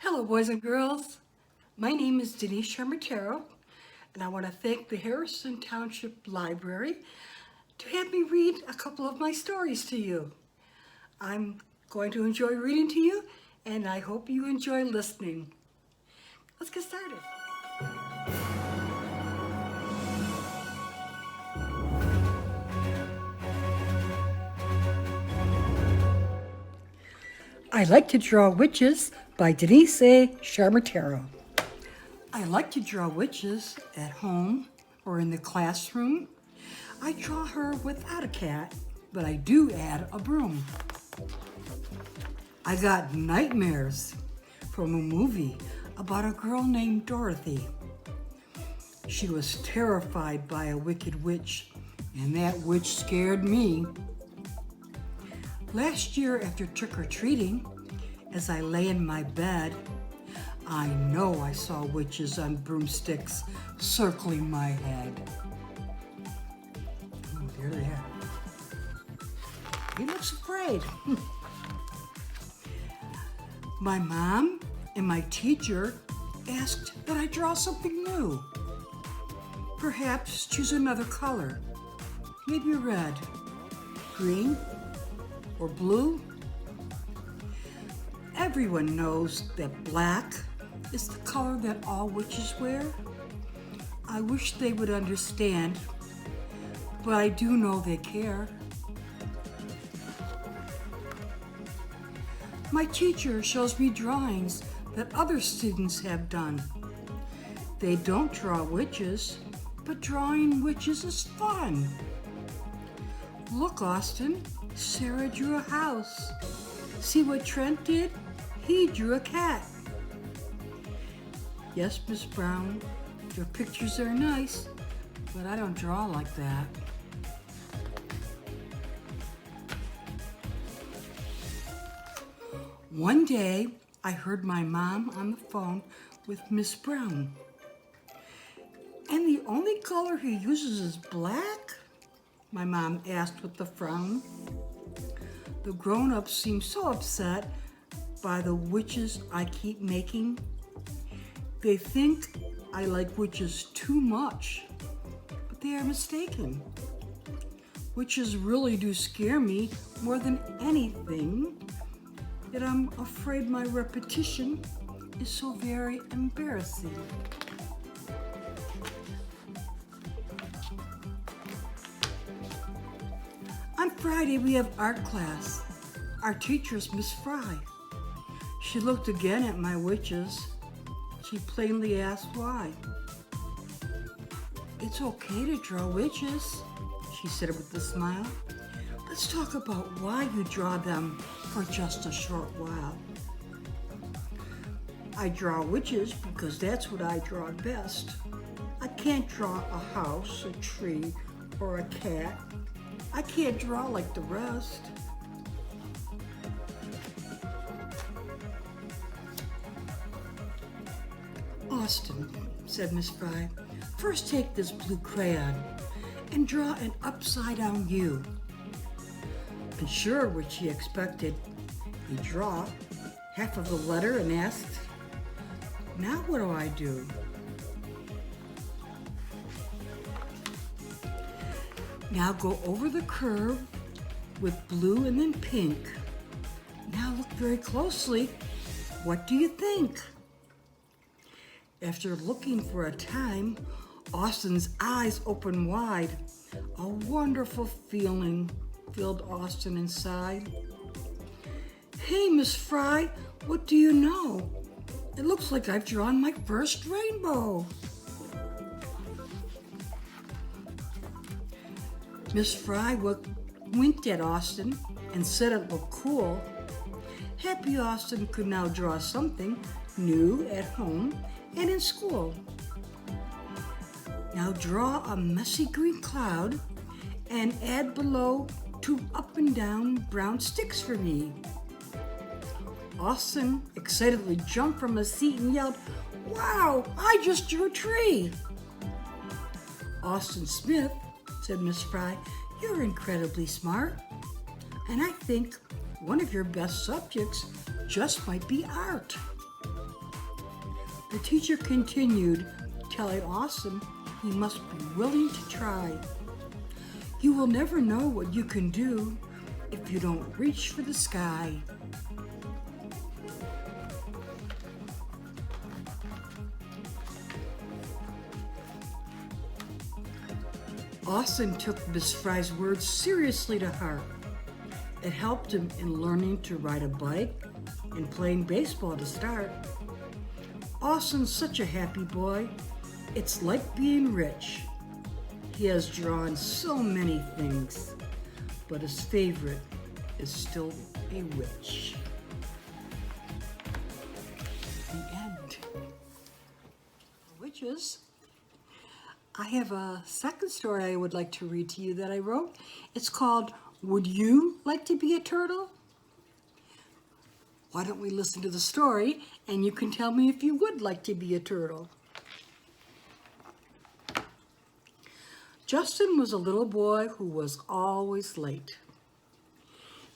Hello, boys and girls. My name is Denise Ciaramitaro, and I want to thank the Harrison Township Library to have me read a couple of my stories to you. I'm going to enjoy reading to you, and I hope you enjoy listening. Let's get started. I Like to Draw Witches by Denise Ciaramitaro. I like to draw witches at home or in the classroom. I draw her without a cat, but I do add a broom. I got nightmares from a movie about a girl named Dorothy. She was terrified by a wicked witch, and that witch scared me. Last year after trick-or-treating, as I lay in my bed, I know I saw witches on broomsticks circling my head. Oh, there they are. He looks afraid. My mom and my teacher asked that I draw something new. Perhaps choose another color. Maybe red, green, or blue. Everyone knows that black is the color that all witches wear. I wish they would understand, but I do know they care. My teacher shows me drawings that other students have done. They don't draw witches, but drawing witches is fun. Look, Austin, Sarah drew a house. See what Trent did? He drew a cat. Yes, Miss Brown, your pictures are nice, but I don't draw like that. One day, I heard my mom on the phone with Miss Brown. And the only color he uses is black? My mom asked with a frown. The grown-ups seem so upset by the witches I keep making. They think I like witches too much, but they are mistaken. Witches really do scare me more than anything, yet I'm afraid my repetition is so very embarrassing. On Friday, we have art class. Our teacher is Miss Fry. She looked again at my witches. She plainly asked why. It's okay to draw witches, she said with a smile. Let's talk about why you draw them for just a short while. I draw witches because that's what I draw best. I can't draw a house, a tree, or a cat. I can't draw like the rest. Austin, said Miss Fry, first take this blue crayon and draw an upside-down U. Unsure what she expected, he drew half of the letter and asked, now what do I do? Now go over the curve with blue and then pink. Now look very closely. What do you think? After looking for a time, Austin's eyes opened wide. A wonderful feeling filled Austin inside. Hey, Miss Fry, what do you know? It looks like I've drawn my first rainbow. Miss Fry winked at Austin and said it looked cool. Happy Austin could now draw something new at home and in school. Now draw a messy green cloud and add below 2 up and down brown sticks for me. Austin excitedly jumped from his seat and yelled, "Wow, I just drew a tree!" Austin Smith, said Miss Fry, you're incredibly smart, and I think one of your best subjects just might be art. The teacher continued, telling Austin he must be willing to try. You will never know what you can do if you don't reach for the sky. Austin took Miss Fry's words seriously to heart. It helped him in learning to ride a bike and playing baseball to start. Austin's such a happy boy. It's like being rich. He has drawn so many things, but his favorite is still a witch. The end. Witches. I have a second story I would like to read to you that I wrote. It's called, Would You Like to Be a Turtle? Why don't we listen to the story and you can tell me if you would like to be a turtle. Justin was a little boy who was always late.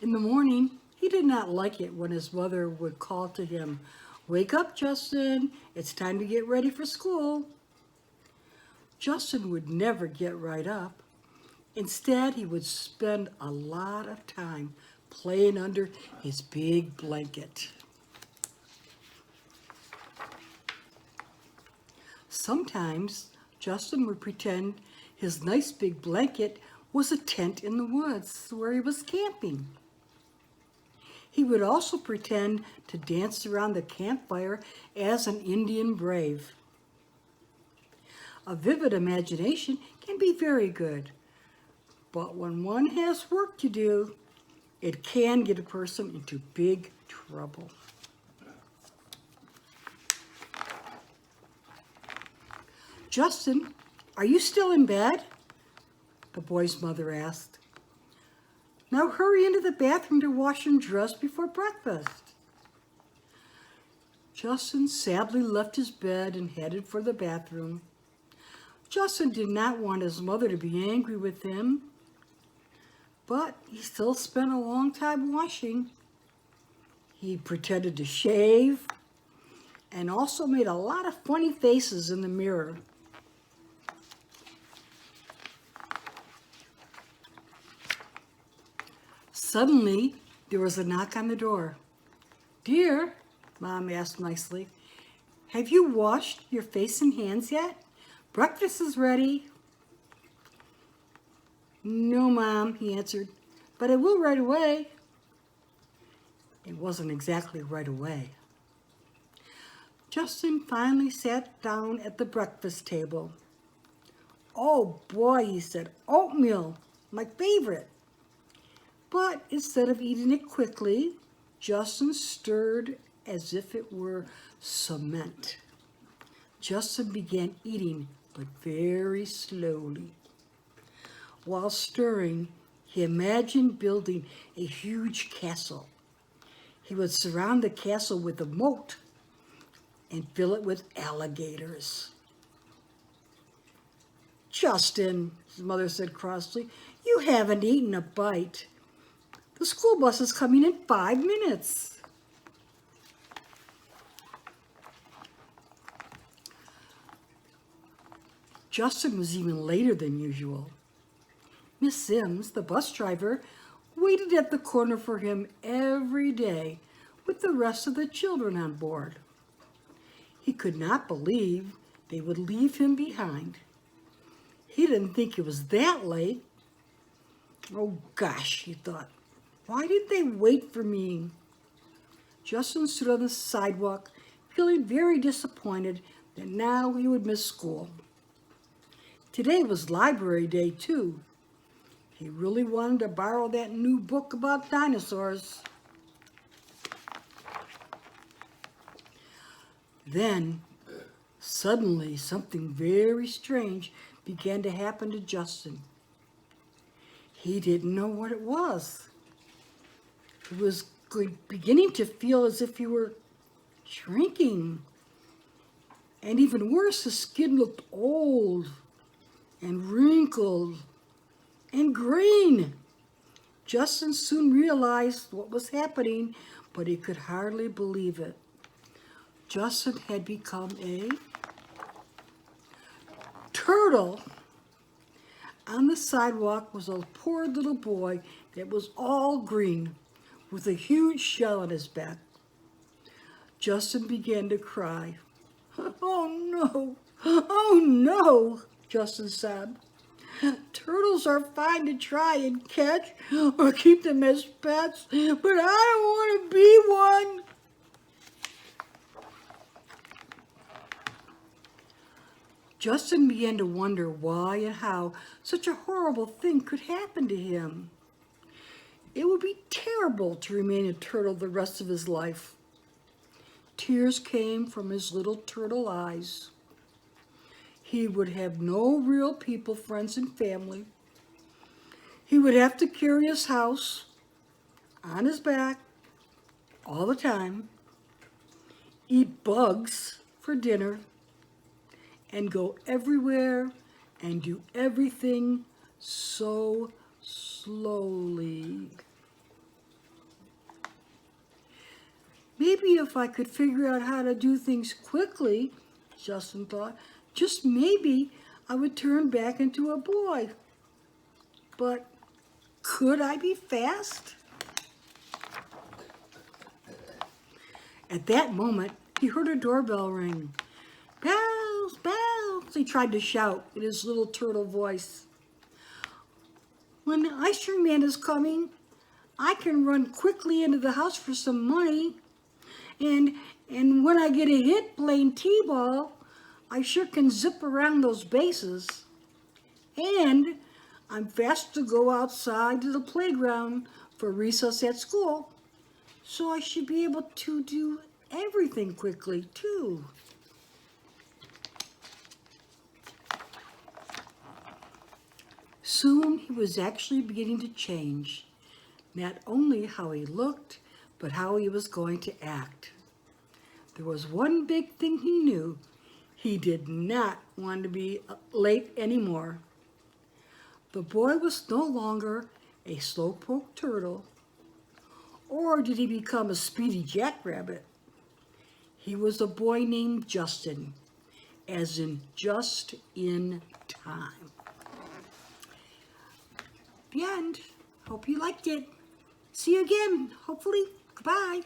In the morning, he did not like it when his mother would call to him, Wake up, Justin, it's time to get ready for school. Justin would never get right up. Instead, he would spend a lot of time playing under his big blanket. Sometimes, Justin would pretend his nice big blanket was a tent in the woods where he was camping. He would also pretend to dance around the campfire as an Indian brave. A vivid imagination can be very good, but when one has work to do, it can get a person into big trouble. Justin, are you still in bed? The boy's mother asked. Now hurry into the bathroom to wash and dress before breakfast. Justin sadly left his bed and headed for the bathroom. Justin did not want his mother to be angry with him, but he still spent a long time washing. He pretended to shave and also made a lot of funny faces in the mirror. Suddenly, there was a knock on the door. Dear, Mom asked nicely, have you washed your face and hands yet? Breakfast is ready. No, Mom, he answered, but I will right away. It wasn't exactly right away. Justin finally sat down at the breakfast table. Oh boy, he said, oatmeal, my favorite. But instead of eating it quickly, Justin stirred as if it were cement. Justin began eating, but very slowly. While stirring, he imagined building a huge castle. He would surround the castle with a moat and fill it with alligators. Justin, his mother said crossly, you haven't eaten a bite. The school bus is coming in 5 minutes. Justin was even later than usual. Miss Sims, the bus driver, waited at the corner for him every day with the rest of the children on board. He could not believe they would leave him behind. He didn't think it was that late. Oh gosh, he thought, why didn't they wait for me? Justin stood on the sidewalk, feeling very disappointed that now he would miss school. Today was library day too. He really wanted to borrow that new book about dinosaurs. Then, suddenly, something very strange began to happen to Justin. He didn't know what it was. He was beginning to feel as if he were shrinking. And even worse, his skin looked old and wrinkled and green. Justin soon realized what was happening, but he could hardly believe it. Justin had become a turtle. On the sidewalk was a poor little boy that was all green, with a huge shell on his back. Justin began to cry. "Oh no, oh no," Justin sobbed. "Turtles are fine to try and catch or keep them as pets, but I don't want to be one." Justin began to wonder why and how such a horrible thing could happen to him. It would be terrible to remain a turtle the rest of his life. Tears came from his little turtle eyes. He would have no real people, friends, and family. He would have to carry his house on his back all the time, eat bugs for dinner, and go everywhere and do everything so slowly. Maybe if I could figure out how to do things quickly, Justin thought, just maybe I would turn back into a boy. But could I be fast? At that moment, he heard a doorbell ring. "Bells, bells," he tried to shout in his little turtle voice. "When the ice cream man is coming, I can run quickly into the house for some money. And when I get a hit playing t-ball, I sure can zip around those bases. And I'm fast to go outside to the playground for recess at school, so I should be able to do everything quickly too." Soon he was actually beginning to change, not only how he looked, but how he was going to act. There was one big thing he knew. He did not want to be late anymore. The boy was no longer a slowpoke turtle, or did he become a speedy jackrabbit. He was a boy named Justin, as in just in time. The end. Hope you liked it. See you again, hopefully. Goodbye.